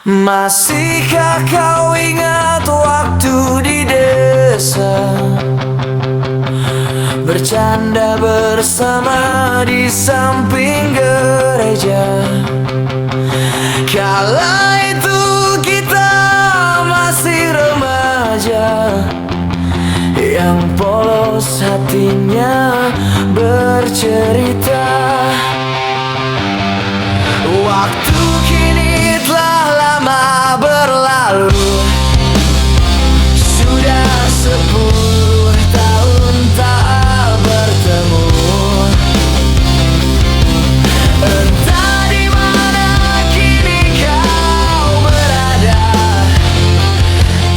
Masihkah kau ingat waktu di desa, bercanda bersama di samping gereja? Kala itu kita masih remaja, yang polos hatinya bercerita. Waktu kini telah lama berlalu, sudah 10 tahun tak bertemu. Entah di mana kini kau berada,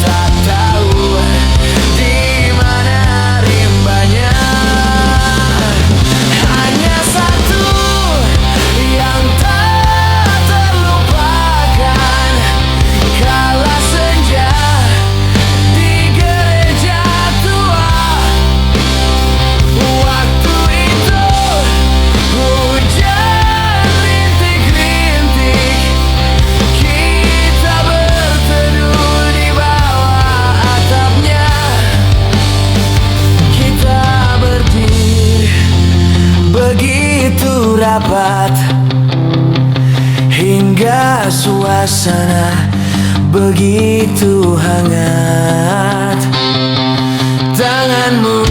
tak tahu di mana rimbanya. Hanya satu yang tak terlupakan, kala senja di gereja tua. Waktu itu hujan rintik-rintik, kita berteduh di bawah atapnya. Kita berdiri begitu rapat, hingga suasana begitu hangat. Tanganmu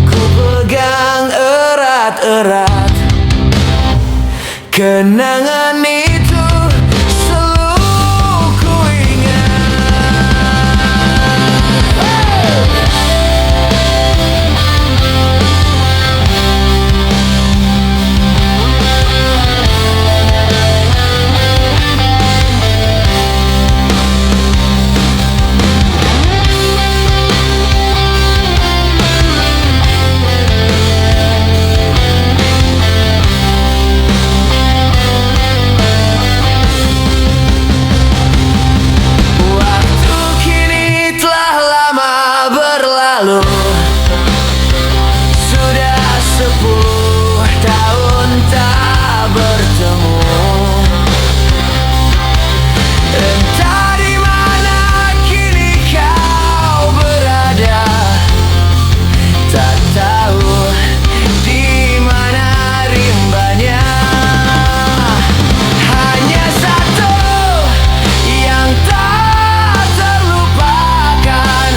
ku pegang erat-erat, kenangan itu selalu ku ingat. Waktu kini telah lama berlalu, sudah 10 tahun tak bertemu. Entah di mana kini kau berada, tak tahu di mana rimbanya. Hanya satu yang tak terlupakan,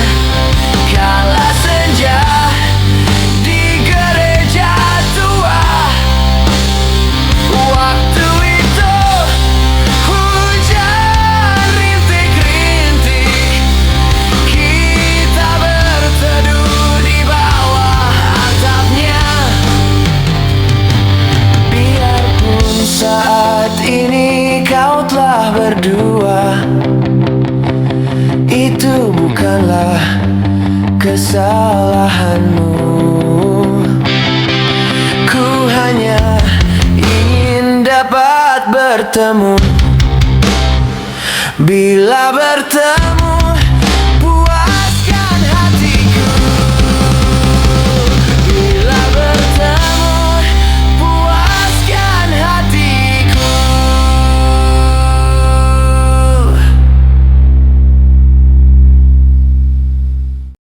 kala senja di gereja tua. Waktu itu hujan rintik-rintik, kita berteduh di bawah atapnya. Biarpun saat ini kau telah berdua, itu bukanlah kesalahanmu. Ku hanya ingin dapat bertemu. Bila bertemu